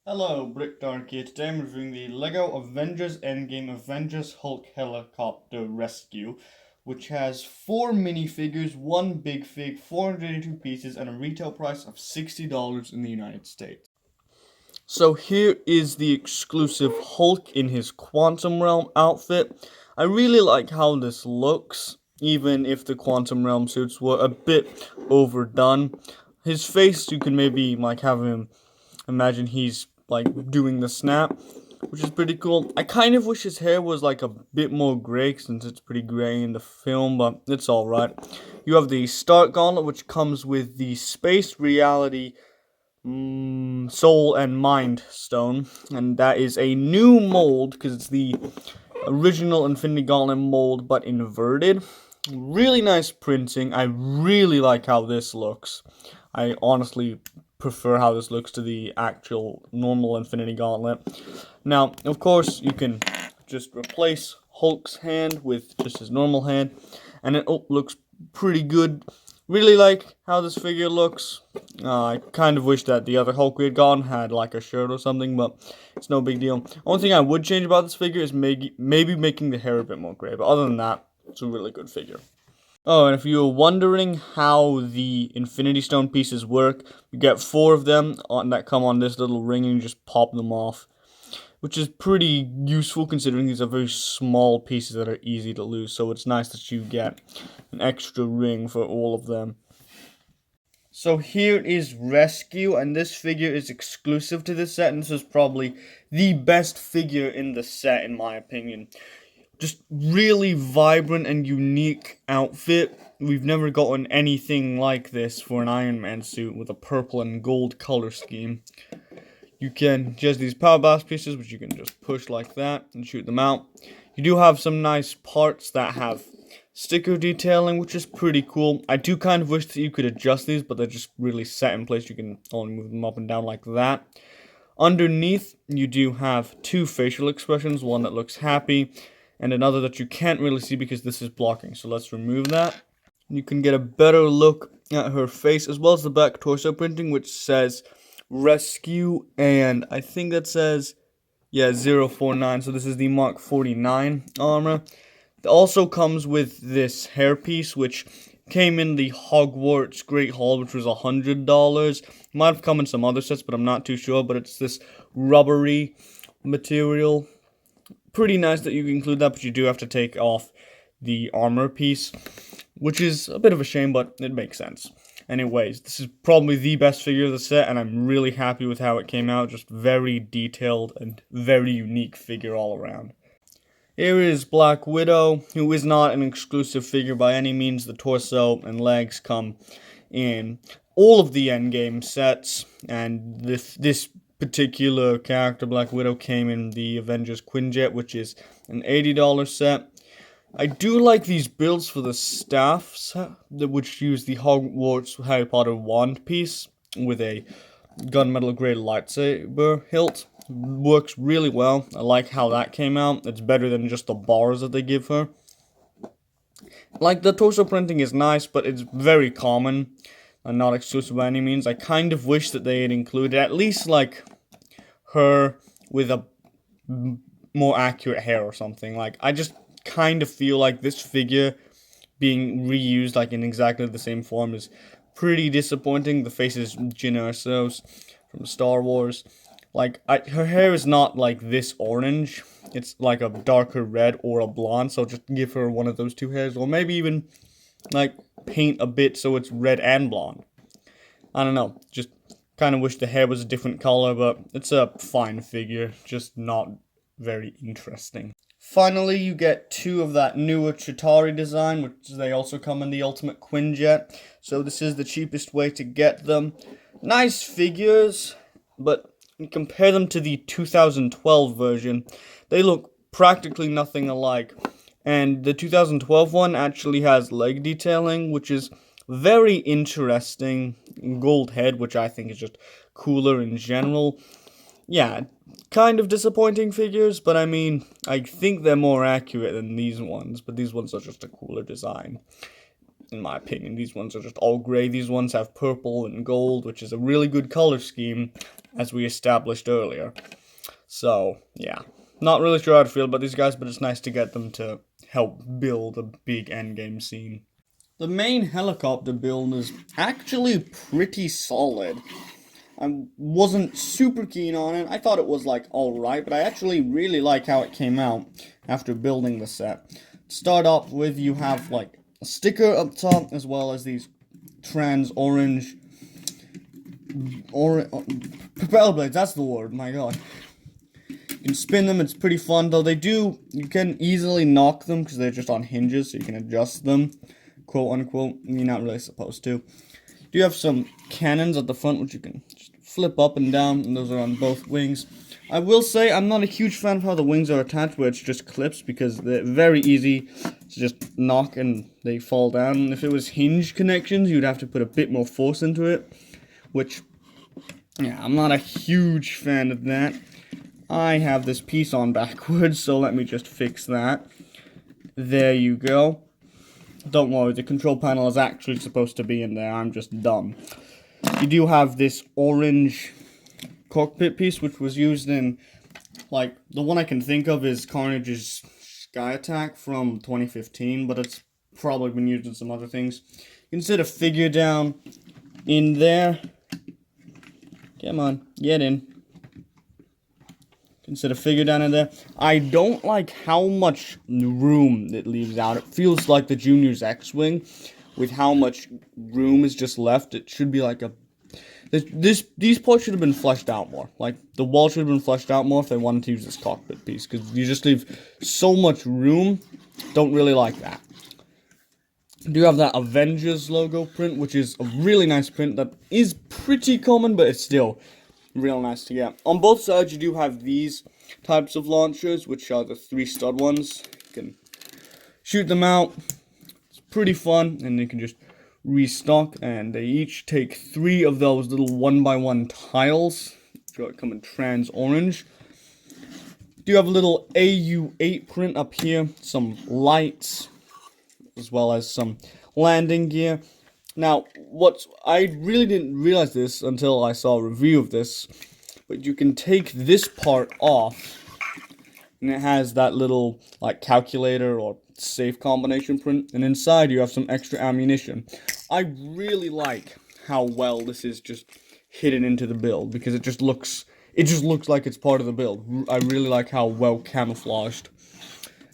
Hello, Brick Dark here. Today I'm reviewing the LEGO Avengers Endgame Avengers Hulk Helicopter Rescue, which has 4 minifigures, 1 big fig, 482 pieces, and a retail price of $60 in the United States. So here is the exclusive Hulk in his Quantum Realm outfit. I really like how this looks, even if the Quantum Realm suits were a bit overdone. His face, you can maybe have him imagine he's doing the snap, which is pretty cool. I kind of wish his hair was a bit more gray since it's pretty gray in the film, but it's alright. You have the Stark Gauntlet, which comes with the Space Reality Soul and Mind Stone, and that is a new mold because it's the original Infinity Gauntlet mold but inverted. Really nice printing. I really like how this looks. I honestly prefer how this looks to the actual normal Infinity Gauntlet. Now, of course, you can just replace Hulk's hand with just his normal hand, and it looks pretty good. Really like how this figure looks. I kind of wish that the other Hulk we had gotten had a shirt or something, but it's no big deal. Only thing I would change about this figure is maybe making the hair a bit more gray, but other than that, it's a really good figure. Oh, and if you were wondering how the Infinity Stone pieces work, you get 4 of them that come on this little ring and you just pop them off, which is pretty useful considering these are very small pieces that are easy to lose, so it's nice that you get an extra ring for all of them. So here is Rescue, and this figure is exclusive to this set, and this is probably the best figure in the set in my opinion. Just really vibrant and unique outfit. We've never gotten anything like this for an Iron Man suit with a purple and gold color scheme. You can just these power blast pieces, which you can just push like that and shoot them out. You do have some nice parts that have sticker detailing, which is pretty cool. I do kind of wish that you could adjust these, but they're just really set in place. You can only move them up and down like that. Underneath, you do have 2 facial expressions, one that looks happy, and another that you can't really see because this is blocking. So let's remove that. You can get a better look at her face as well as the back torso printing, which says Rescue, and I think that says 049. So this is the Mark 49 armor. It also comes with this hairpiece, which came in the Hogwarts Great Hall, which was $100. Might have come in some other sets, but I'm not too sure. But it's this rubbery material. Pretty nice that you can include that, but you do have to take off the armor piece, which is a bit of a shame, but it makes sense. Anyways, this is probably the best figure of the set, and I'm really happy with how it came out. Just very detailed and very unique figure all around. Here is Black Widow, who is not an exclusive figure by any means. The torso and legs come in all of the Endgame sets, and this particular character, Black Widow, came in the Avengers Quinjet, which is an $80 set. I do like these builds for the staffs, which use the Hogwarts Harry Potter wand piece with a gunmetal gray lightsaber hilt. Works really well. I like how that came out. It's better than just the bars that they give her. The torso printing is nice, but it's very common and not exclusive by any means. I kind of wish that they had included at least her with a more accurate hair or something. I just kind of feel like this figure being reused in exactly the same form is pretty disappointing. The face is Jyn Erso's from Star Wars. Her hair is not this orange. It's a darker red or a blonde, so just give her one of those 2 hairs, or maybe even paint a bit so it's red and blonde. I don't know, just kind of wish the hair was a different color, but it's a fine figure, just not very interesting. Finally, you get 2 of that newer Chitauri design, which they also come in the Ultimate Quinjet. So this is the cheapest way to get them. Nice figures, but compare them to the 2012 version, they look practically nothing alike. And the 2012 one actually has leg detailing, which is very interesting. Gold head, which I think is just cooler in general. Yeah, kind of disappointing figures, but I mean, I think they're more accurate than these ones, but these ones are just a cooler design. in my opinion. These ones are just all gray. These ones have purple and gold, which is a really good color scheme, as we established earlier. So, yeah. Not really sure how to feel about these guys, but it's nice to get them to help build a big endgame scene. The main helicopter build is actually pretty solid. I wasn't super keen on it. I thought it was like alright, but I actually really like how it came out after building the set. To start off with, you have like a sticker up top, as well as these trans orange propeller blades. That's the word. My God. You can spin them. It's pretty fun, though. You can easily knock them because they're just on hinges, so you can adjust them, quote unquote. You're not really supposed to. You have some cannons at the front, which you can just flip up and down, and those are on both wings. I will say I'm not a huge fan of how the wings are attached, where it's just clips, because they're very easy to just knock and they fall down. And if it was hinge connections, you'd have to put a bit more force into it, which, yeah, I'm not a huge fan of that. I have this piece on backwards, so let me just fix that. There you go. Don't worry, the control panel is actually supposed to be in there. I'm just dumb. You do have this orange cockpit piece, which was used in, like, the one I can think of is Carnage's Sky Attack from 2015, but it's probably been used in some other things. You can set a figure down in there. Come on, get in. Instead of figure down in there. I don't like how much room it leaves out. It feels like the Junior's X-Wing, with how much room is just left. It should be like a... These parts should have been fleshed out more. Like, the wall should have been fleshed out more if they wanted to use this cockpit piece, because you just leave so much room. Don't really like that. You do have that Avengers logo print, which is a really nice print that is pretty common, but it's still real nice to get. On both sides, you do have these types of launchers, which are the 3 stud ones. You can shoot them out. It's pretty fun, and you can just restock, and they each take 3 of those little 1x1 tiles, which come in trans orange. You do have a little AU8 print up here, some lights, as well as some landing gear. Now, I really didn't realize this until I saw a review of this, but you can take this part off, and it has that little, like, calculator or safe combination print, and inside you have some extra ammunition. I really like how well this is just hidden into the build, because it just looks like it's part of the build. I really like how well camouflaged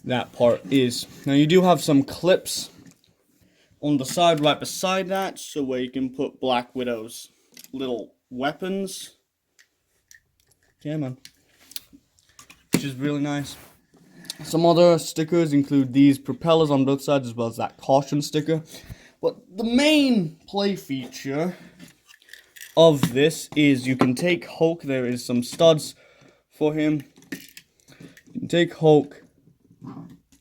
that part is. Now, you do have some clips on the side right beside that, so where you can put Black Widow's little weapons. Yeah, man. Which is really nice. Some other stickers include these propellers on both sides, as well as that caution sticker. But the main play feature of this is you can take Hulk. There is some studs for him. You can take Hulk,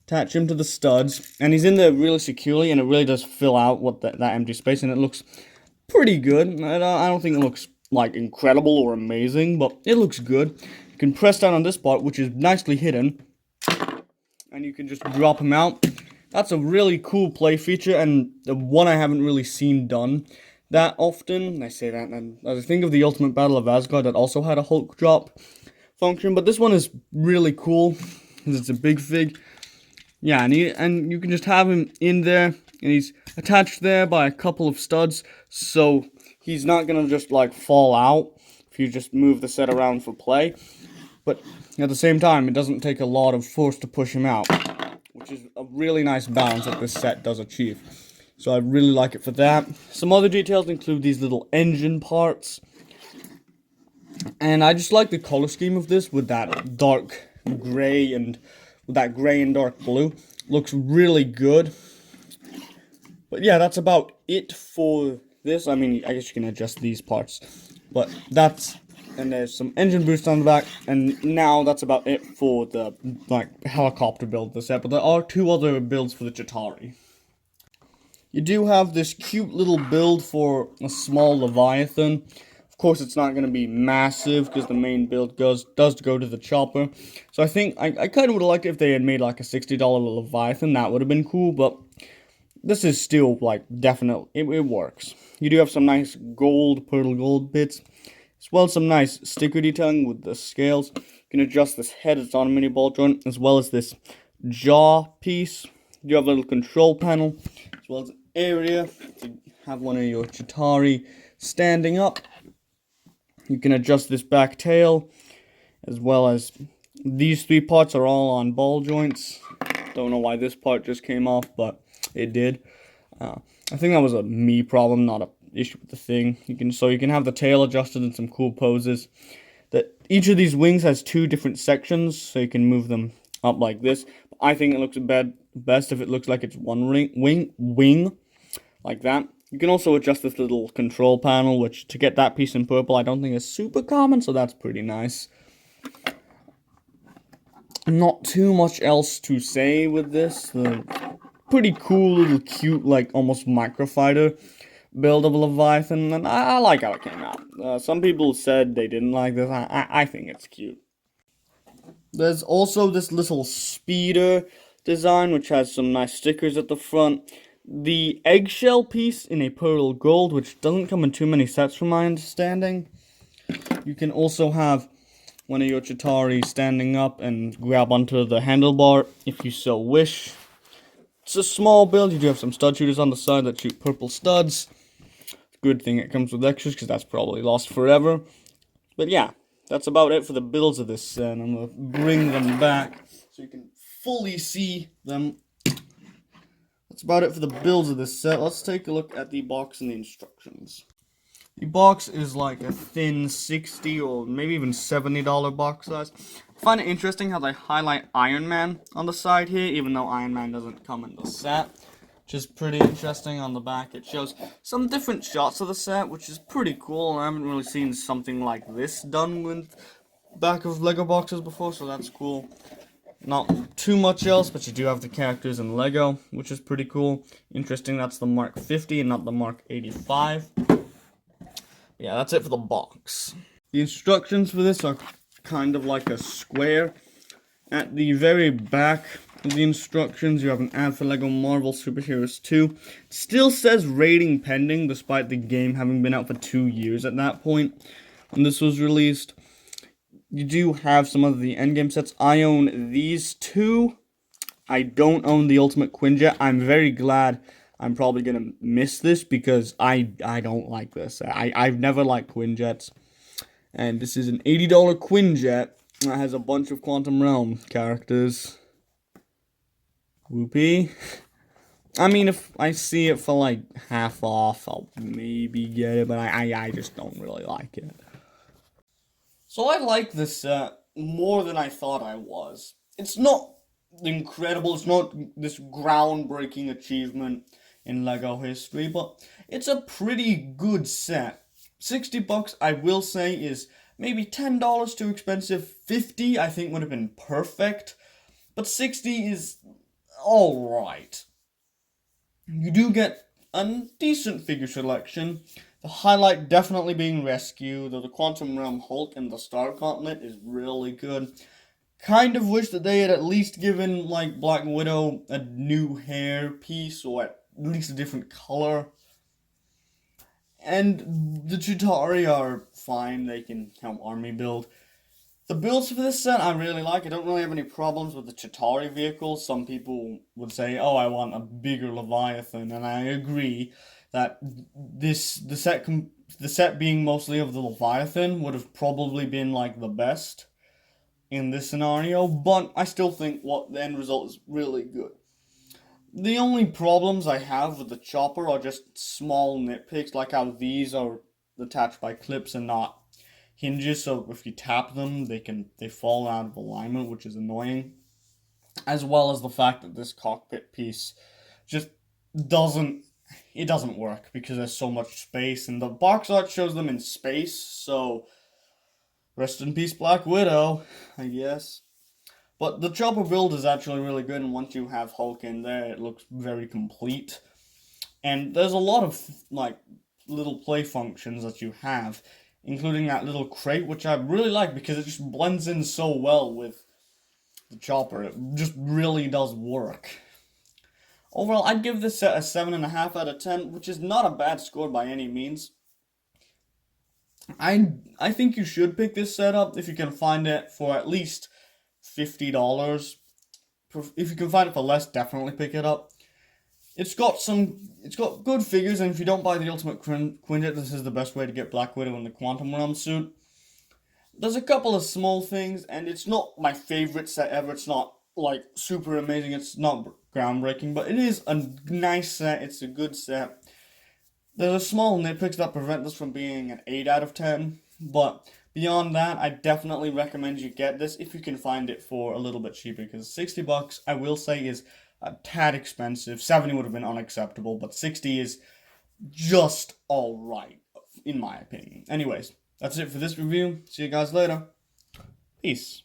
attach him to the studs, and he's in there really securely, and it really does fill out that empty space, and it looks pretty good. I don't think it looks, like, incredible or amazing, but it looks good. You can press down on this part, which is nicely hidden, and you can just drop him out. That's a really cool play feature, and the one I haven't really seen done that often. I say that, and I think of the Ultimate Battle of Asgard that also had a Hulk drop function, but this one is really cool, because it's a big fig. Yeah, and you can just have him in there, and he's attached there by a couple of studs, so he's not gonna just, like, fall out if you just move the set around for play. But at the same time, it doesn't take a lot of force to push him out, which is a really nice balance that this set does achieve. So I really like it for that. Some other details include these little engine parts, and I just like the color scheme of this with that dark gray and with that gray and dark blue. Looks really good. But yeah, that's about it for this. I mean, I guess you can adjust these parts. But and there's some engine boost on the back. And now that's about it for the, like, helicopter build of the set. But there are 2 other builds for the Chitauri. You do have this cute little build for a small Leviathan. Of course, it's not going to be massive, because the main build does go to the chopper. So I think, I kind of would have liked it if they had made, like, a $60 Leviathan. That would have been cool, but this is still like definite. It works. You do have some nice gold, pearl gold bits, as well as some nice sticker detailing with the scales. You can adjust this head, it's on a mini ball joint, as well as this jaw piece. You have a little control panel, as well as an area to have one of your Chitauri standing up. You can adjust this back tail, as well as these three parts are all on ball joints. Don't know why this part just came off, but it did. I think that was a me problem, not a issue with the thing. You can have the tail adjusted in some cool poses. That each of these wings has two different sections, so you can move them up like this. I think it looks best if it looks like it's one wing like that. You can also adjust this little control panel, which to get that piece in purple, I don't think is super common, so that's pretty nice. Not too much else to say with this. Pretty cool little cute, like almost microfighter build of Leviathan, and I like how it came out. Some people said they didn't like this. I think it's cute. There's also this little speeder design, which has some nice stickers at the front. The eggshell piece in a pearl gold, which doesn't come in too many sets from my understanding. You can also have one of your Chitauri standing up and grab onto the handlebar if you so wish. It's a small build. You do have some stud shooters on the side that shoot purple studs. Good thing it comes with extras because that's probably lost forever. But yeah, that's about it for the builds of this set. I'm going to bring them back so you can fully see them. That's about it for the builds of this set. Let's take a look at the box and the instructions. The box is like a thin $60 or maybe even $70 box size. I find it interesting how they highlight Iron Man on the side here, even though Iron Man doesn't come in the set, which is pretty interesting. On the back, it shows some different shots of the set, which is pretty cool. I haven't really seen something like this done with back of Lego boxes before, so that's cool. Not too much else, but you do have the characters in Lego, which is pretty cool. Interesting, that's the Mark 50 and not the Mark 85. Yeah, that's it for the box. The instructions for this are kind of like a square. At the very back of the instructions, you have an ad for LEGO Marvel Super Heroes 2. It still says rating pending, despite the game having been out for 2 years at that point when this was released. You do have some of the Endgame sets. I own these two. I don't own the Ultimate Quinjet. I'm very glad. I'm probably going to miss this because I don't like this. I've never liked Quinjets. And this is an $80 Quinjet that has a bunch of Quantum Realm characters. Whoopee. I mean, if I see it for like half off, I'll maybe get it, but I just don't really like it. So I like this set more than I thought I was. It's not incredible, it's not this groundbreaking achievement in LEGO history, but it's a pretty good set. $60, I will say, is maybe $10 too expensive. $50, I think, would have been perfect, but $60 is alright. You do get a decent figure selection. The highlight definitely being Rescue, though the Quantum Realm Hulk and the Star Continent is really good. Kind of wish that they had at least given, like, Black Widow a new hair piece, or at least a different color. And the Chitauri are fine, they can help army build. The builds for this set I really like. I don't really have any problems with the Chitauri vehicles. Some people would say, oh, I want a bigger Leviathan, and I agree that the set being mostly of the Leviathan would have probably been like the best in this scenario, but I still think what the end result is really good. The only problems I have with the chopper are just small nitpicks, like how these are attached by clips and not hinges, so if you tap them, they fall out of alignment, which is annoying. As well as the fact that this cockpit piece just doesn't work because there's so much space, and the box art shows them in space, so rest in peace, Black Widow, I guess. But the chopper build is actually really good, and once you have Hulk in there, it looks very complete. And there's a lot of, like, little play functions that you have, including that little crate, which I really like because it just blends in so well with the chopper. It just really does work. Overall, I'd give this set a 7.5 out of 10, which is not a bad score by any means. I think you should pick this set up if you can find it for at least $50. If you can find it for less, definitely pick it up. It's got good figures, and if you don't buy the Ultimate Quintet, this is the best way to get Black Widow in the Quantum Realm suit. There's a couple of small things, and it's not my favorite set ever. It's not like super amazing. It's not groundbreaking, but it is a nice set. It's a good set. There's a small nitpicks that prevent this from being an 8 out of 10, but beyond that, I definitely recommend you get this if you can find it for a little bit cheaper, because $60, I will say, is a tad expensive. 70 would have been unacceptable, but 60 is just alright, in my opinion. Anyways, that's it for this review. See you guys later. Peace.